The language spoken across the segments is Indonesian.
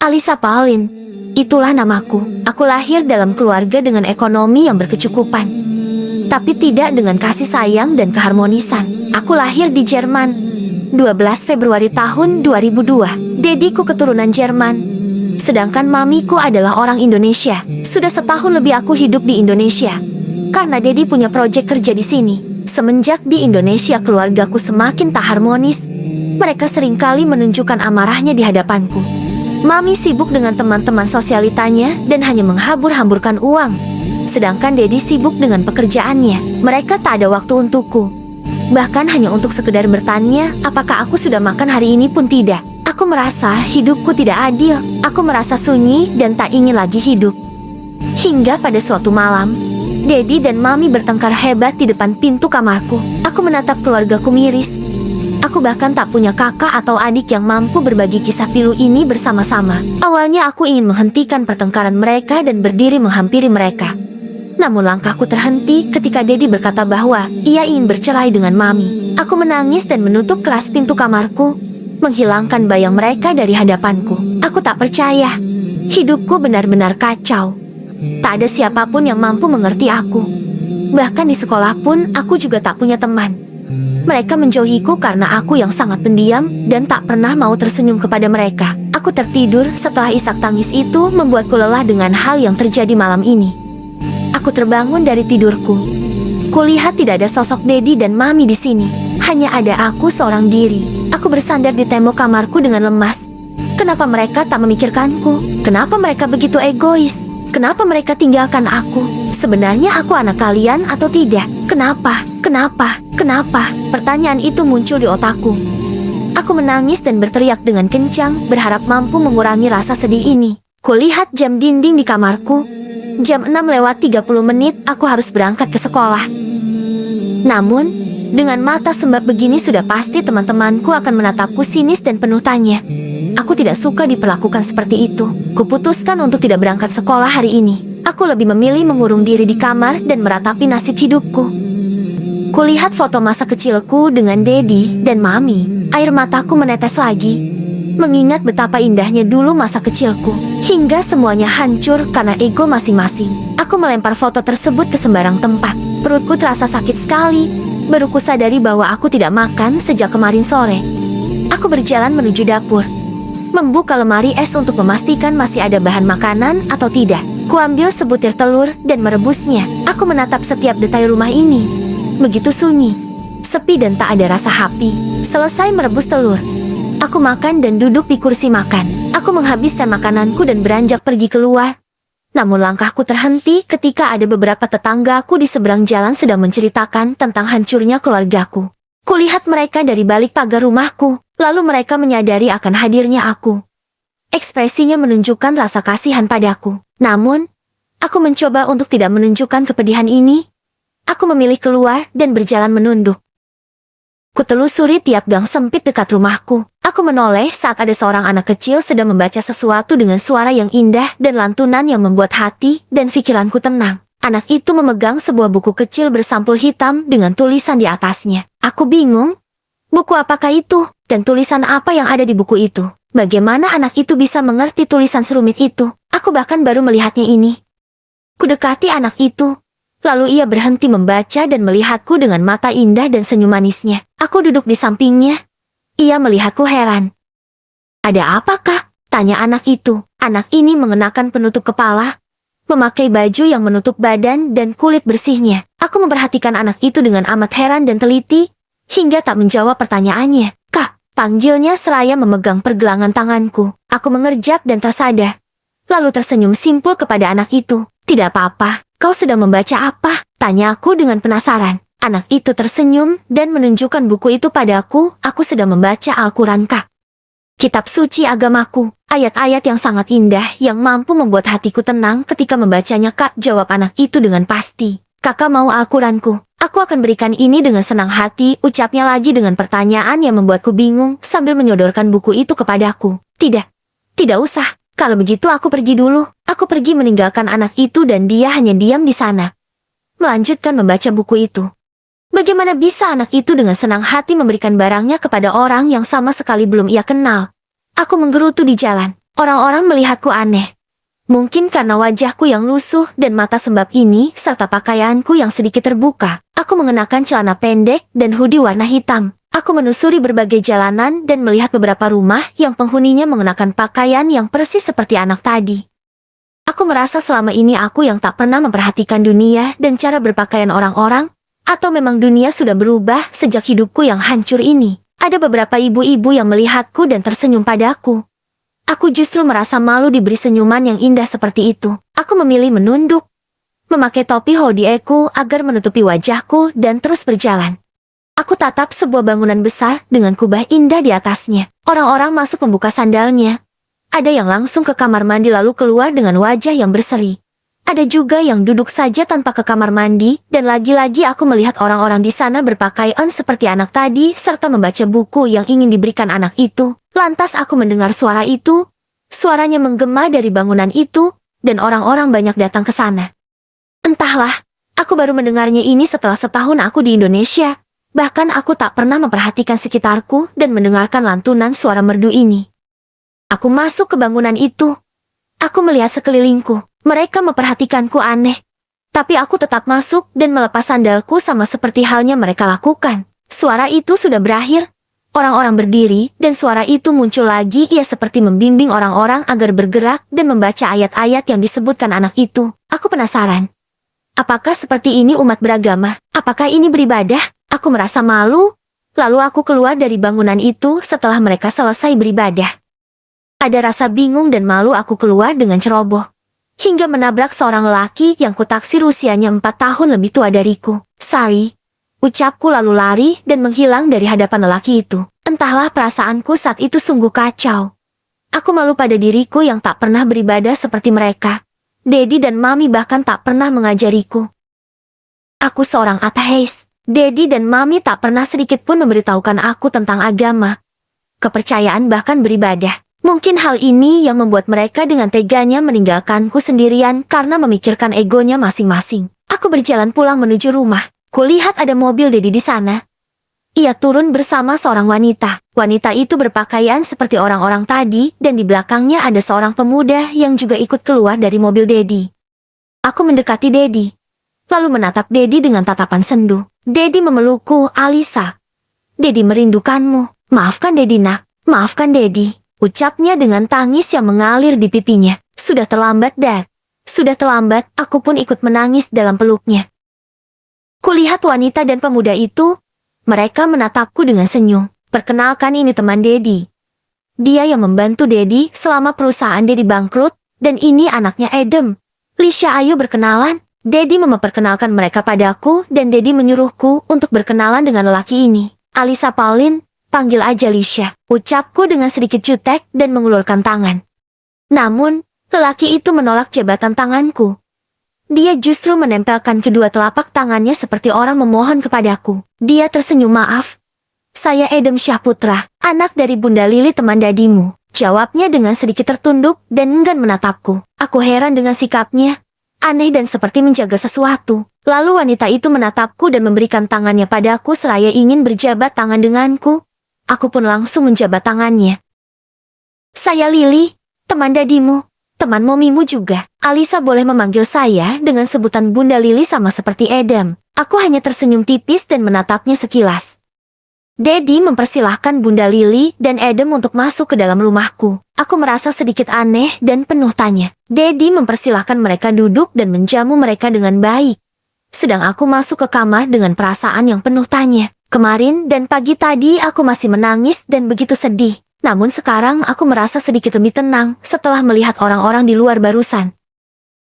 Alisa Pauline, itulah namaku. Aku lahir dalam keluarga dengan ekonomi yang berkecukupan, tapi tidak dengan kasih sayang dan keharmonisan. Aku lahir di Jerman, 12 Februari tahun 2002. Dediku keturunan Jerman, sedangkan mamiku adalah orang Indonesia. Sudah setahun lebih aku hidup di Indonesia, karena Dedi punya proyek kerja di sini. Semenjak di Indonesia, keluargaku semakin tak harmonis. Mereka seringkali menunjukkan amarahnya di hadapanku. Mami sibuk dengan teman-teman sosialitanya dan hanya menghambur-hamburkan uang. Sedangkan Dedi sibuk dengan pekerjaannya. Mereka tak ada waktu untukku. Bahkan hanya untuk sekedar bertanya apakah aku sudah makan hari ini pun tidak. Aku merasa hidupku tidak adil. Aku merasa sunyi dan tak ingin lagi hidup. Hingga pada suatu malam, Dedi dan Mami bertengkar hebat di depan pintu kamarku. Aku menatap keluargaku miris. Aku bahkan tak punya kakak atau adik yang mampu berbagi kisah pilu ini bersama-sama. Awalnya aku ingin menghentikan pertengkaran mereka dan berdiri menghampiri mereka. Namun langkahku terhenti ketika Dedi berkata bahwa ia ingin bercerai dengan Mami. Aku menangis dan menutup keras pintu kamarku, menghilangkan bayang mereka dari hadapanku. Aku tak percaya. Hidupku benar-benar kacau. Tak ada siapapun yang mampu mengerti aku. Bahkan di sekolah pun aku juga tak punya teman. Mereka menjauhiku karena aku yang sangat pendiam dan tak pernah mau tersenyum kepada mereka. Aku tertidur setelah isak tangis itu membuatku lelah dengan hal yang terjadi malam ini. Aku terbangun dari tidurku. Kulihat tidak ada sosok Dedi dan Mami di sini. Hanya ada aku seorang diri. Aku bersandar di tembok kamarku dengan lemas. Kenapa mereka tak memikirkanku? Kenapa mereka begitu egois? Kenapa mereka tinggalkan aku? Sebenarnya aku anak kalian atau tidak? Kenapa? Kenapa? Kenapa? Pertanyaan itu muncul di otakku. Aku menangis dan berteriak dengan kencang, berharap mampu mengurangi rasa sedih ini. Kulihat jam dinding di kamarku. Jam 6:30, aku harus berangkat ke sekolah. Namun, dengan mata sembab begini sudah pasti teman-temanku akan menatapku sinis dan penuh tanya. Aku tidak suka diperlakukan seperti itu. Kuputuskan untuk tidak berangkat sekolah hari ini. Aku lebih memilih mengurung diri di kamar dan meratapi nasib hidupku. Kulihat foto masa kecilku dengan Dedi dan Mami. Air mataku menetes lagi, mengingat betapa indahnya dulu masa kecilku. Hingga semuanya hancur karena ego masing-masing. Aku melempar foto tersebut ke sembarang tempat. Perutku terasa sakit sekali. Baru kusadari bahwa aku tidak makan sejak kemarin sore. Aku berjalan menuju dapur, membuka lemari es untuk memastikan masih ada bahan makanan atau tidak. Kuambil sebutir telur dan merebusnya. Aku menatap setiap detail rumah ini. Begitu sunyi, sepi dan tak ada rasa happy. Selesai merebus telur, aku makan dan duduk di kursi makan. Aku menghabiskan makananku dan beranjak pergi keluar. Namun langkahku terhenti ketika ada beberapa tetanggaku di seberang jalan sedang menceritakan tentang hancurnya keluargaku. Kulihat mereka dari balik pagar rumahku, lalu mereka menyadari akan hadirnya aku. Ekspresinya menunjukkan rasa kasihan padaku. Namun, aku mencoba untuk tidak menunjukkan kepedihan ini. Aku memilih keluar dan berjalan menunduk. Kutelusuri tiap gang sempit dekat rumahku. Aku menoleh saat ada seorang anak kecil sedang membaca sesuatu dengan suara yang indah dan lantunan yang membuat hati dan pikiranku tenang. Anak itu memegang sebuah buku kecil bersampul hitam dengan tulisan di atasnya. Aku bingung. Buku apakah itu? Dan tulisan apa yang ada di buku itu? Bagaimana anak itu bisa mengerti tulisan serumit itu? Aku bahkan baru melihatnya ini. Kudekati anak itu. Lalu ia berhenti membaca dan melihatku dengan mata indah dan senyum manisnya. Aku duduk di sampingnya. Ia melihatku heran. "Ada apakah?" tanya anak itu. Anak ini mengenakan penutup kepala, memakai baju yang menutup badan dan kulit bersihnya. Aku memperhatikan anak itu dengan amat heran dan teliti, hingga tak menjawab pertanyaannya. "Kak," panggilnya seraya memegang pergelangan tanganku. Aku mengerjap dan tersadar. Lalu tersenyum simpul kepada anak itu. "Tidak apa-apa. Kau sedang membaca apa?" tanya aku dengan penasaran. Anak itu tersenyum dan menunjukkan buku itu padaku. "Aku sedang membaca Al-Quran, Kak. Kitab suci agamaku. Ayat-ayat yang sangat indah yang mampu membuat hatiku tenang ketika membacanya, Kak," jawab anak itu dengan pasti. "Kakak mau Al-Quranku? Aku akan berikan ini dengan senang hati," ucapnya lagi dengan pertanyaan yang membuatku bingung sambil menyodorkan buku itu kepadaku. "Tidak, tidak usah. Kalau begitu aku pergi dulu." Aku pergi meninggalkan anak itu dan dia hanya diam di sana, melanjutkan membaca buku itu. Bagaimana bisa anak itu dengan senang hati memberikan barangnya kepada orang yang sama sekali belum ia kenal? Aku menggerutu di jalan. Orang-orang melihatku aneh. Mungkin karena wajahku yang lusuh dan mata sembab ini serta pakaianku yang sedikit terbuka. Aku mengenakan celana pendek dan hoodie warna hitam. Aku menusuri berbagai jalanan dan melihat beberapa rumah yang penghuninya mengenakan pakaian yang persis seperti anak tadi. Aku merasa selama ini aku yang tak pernah memperhatikan dunia dan cara berpakaian orang-orang, atau memang dunia sudah berubah sejak hidupku yang hancur ini. Ada beberapa ibu-ibu yang melihatku dan tersenyum padaku. Aku justru merasa malu diberi senyuman yang indah seperti itu. Aku memilih menunduk, memakai topi hoodieku agar menutupi wajahku dan terus berjalan. Aku tatap sebuah bangunan besar dengan kubah indah di atasnya. Orang-orang masuk membuka sandalnya. Ada yang langsung ke kamar mandi lalu keluar dengan wajah yang berseri. Ada juga yang duduk saja tanpa ke kamar mandi, dan lagi-lagi aku melihat orang-orang di sana berpakaian seperti anak tadi serta membaca buku yang ingin diberikan anak itu. Lantas aku mendengar suara itu, suaranya menggema dari bangunan itu, dan orang-orang banyak datang ke sana. Entahlah, aku baru mendengarnya ini setelah setahun aku di Indonesia. Bahkan aku tak pernah memperhatikan sekitarku dan mendengarkan lantunan suara merdu ini. Aku masuk ke bangunan itu. Aku melihat sekelilingku. Mereka memperhatikanku aneh. Tapi aku tetap masuk dan melepas sandalku sama seperti halnya mereka lakukan. Suara itu sudah berakhir. Orang-orang berdiri dan suara itu muncul lagi. Ia seperti membimbing orang-orang agar bergerak dan membaca ayat-ayat yang disebutkan anak itu. Aku penasaran. Apakah seperti ini umat beragama? Apakah ini beribadah? Aku merasa malu. Lalu aku keluar dari bangunan itu setelah mereka selesai beribadah. Ada rasa bingung dan malu aku keluar dengan ceroboh. Hingga menabrak seorang lelaki yang kutaksir usianya 4 tahun lebih tua dariku. Sorry. Ucapku lalu lari dan menghilang dari hadapan lelaki itu. Entahlah perasaanku saat itu sungguh kacau. Aku malu pada diriku yang tak pernah beribadah seperti mereka. Dedi dan Mami bahkan tak pernah mengajariku. Aku seorang ateis. Dedi dan Mami tak pernah sedikit pun memberitahukan aku tentang agama, kepercayaan bahkan beribadah. Mungkin hal ini yang membuat mereka dengan teganya meninggalkanku sendirian karena memikirkan egonya masing-masing. Aku berjalan pulang menuju rumah. Kulihat ada mobil Dedi di sana. Ia turun bersama seorang wanita. Wanita itu berpakaian seperti orang-orang tadi dan di belakangnya ada seorang pemuda yang juga ikut keluar dari mobil Dedi. Aku mendekati Dedi, lalu menatap Dedi dengan tatapan sendu. Dedi memelukku, Alisa. Dedi merindukanmu. Maafkan Dedi nak, maafkan Dedi. Ucapnya dengan tangis yang mengalir di pipinya. Sudah terlambat, Dad. Sudah terlambat, aku pun ikut menangis dalam peluknya. Kulihat wanita dan pemuda itu. Mereka menatapku dengan senyum. Perkenalkan ini teman Dedi. Dia yang membantu Dedi selama perusahaan Dedi bangkrut, dan ini anaknya Adam. Lisha, ayo berkenalan. Dedi memperkenalkan mereka padaku dan Dedi menyuruhku untuk berkenalan dengan lelaki ini. Alisa Pauline, panggil aja Lisha. Ucapku dengan sedikit jutek dan mengulurkan tangan. Namun, lelaki itu menolak jabatan tanganku. Dia justru menempelkan kedua telapak tangannya seperti orang memohon kepadaku. Dia tersenyum, maaf. Saya Adam Syahputra, anak dari Bunda Lili teman dadimu. Jawabnya dengan sedikit tertunduk dan enggan menatapku. Aku heran dengan sikapnya. Aneh dan seperti menjaga sesuatu. Lalu wanita itu menatapku dan memberikan tangannya padaku seraya ingin berjabat tangan denganku. Aku pun langsung menjabat tangannya. Saya Lili, teman dadimu. Teman momimu juga. Alisa boleh memanggil saya dengan sebutan Bunda Lili sama seperti Adam. Aku hanya tersenyum tipis dan menatapnya sekilas. Dedi mempersilahkan Bunda Lili dan Adam untuk masuk ke dalam rumahku. Aku merasa sedikit aneh dan penuh tanya. Dedi mempersilahkan mereka duduk dan menjamu mereka dengan baik. Sedang aku masuk ke kamar dengan perasaan yang penuh tanya. Kemarin dan pagi tadi aku masih menangis dan begitu sedih. Namun sekarang aku merasa sedikit lebih tenang setelah melihat orang-orang di luar barusan.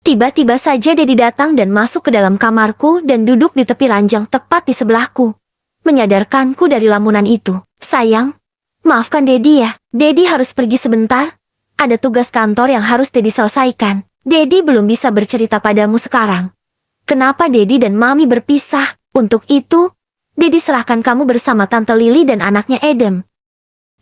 Tiba-tiba saja Dedi datang dan masuk ke dalam kamarku dan duduk di tepi ranjang tepat di sebelahku. Menyadarkanku dari lamunan itu. Sayang, maafkan Dedi ya. Dedi harus pergi sebentar. Ada tugas kantor yang harus Dedi selesaikan. Dedi belum bisa bercerita padamu sekarang. Kenapa Dedi dan Mami berpisah? Untuk itu, Dedi serahkan kamu bersama Tante Lili dan anaknya Adam.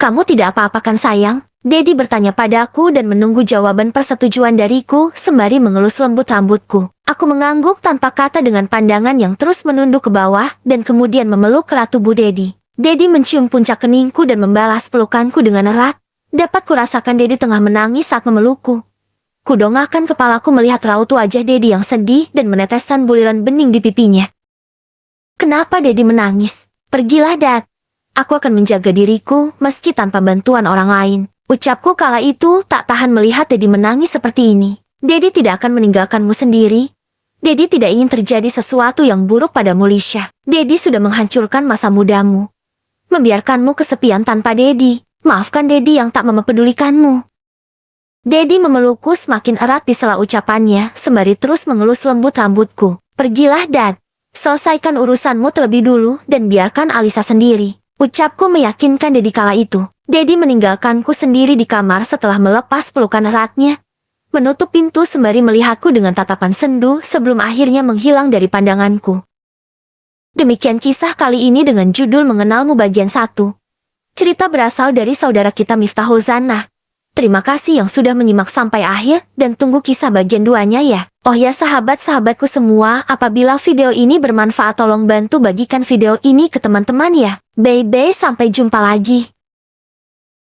Kamu tidak apa-apa kan sayang? Dedi bertanya padaku dan menunggu jawaban persetujuan dariku sembari mengelus lembut rambutku. Aku mengangguk tanpa kata dengan pandangan yang terus menunduk ke bawah dan kemudian memeluk erat tubuh Dedi. Dedi mencium puncak keningku dan membalas pelukanku dengan erat. Dapat kurasakan Dedi tengah menangis saat memelukku. Kudongakkan kepalaku melihat raut wajah Dedi yang sedih dan meneteskan buliran bening di pipinya. Kenapa Dedi menangis? Pergilah, Dad. Aku akan menjaga diriku meski tanpa bantuan orang lain. Ucapku kala itu tak tahan melihat Dedi menangis seperti ini. Dedi tidak akan meninggalkanmu sendiri. Dedi tidak ingin terjadi sesuatu yang buruk padamu, Lisha. Dedi sudah menghancurkan masa mudamu. Membiarkanmu kesepian tanpa Dedi. Maafkan Dedi yang tak mempedulikanmu. Dedi memelukku semakin erat di sela ucapannya, sembari terus mengelus lembut rambutku. Pergilah, Dad. Selesaikan urusanmu terlebih dulu dan biarkan Alisa sendiri. Ucapku meyakinkan Dedi kala itu. Dedi meninggalkanku sendiri di kamar setelah melepas pelukan eratnya. Menutup pintu sembari melihatku dengan tatapan sendu sebelum akhirnya menghilang dari pandanganku. Demikian kisah kali ini dengan judul Mengenalmu bagian 1. Cerita berasal dari saudara kita Miftahul Zanah. Terima kasih yang sudah menyimak sampai akhir dan tunggu kisah bagian 2-nya ya. Oh ya sahabat-sahabatku semua, apabila video ini bermanfaat tolong bantu bagikan video ini ke teman-teman ya. Bye-bye, sampai jumpa lagi.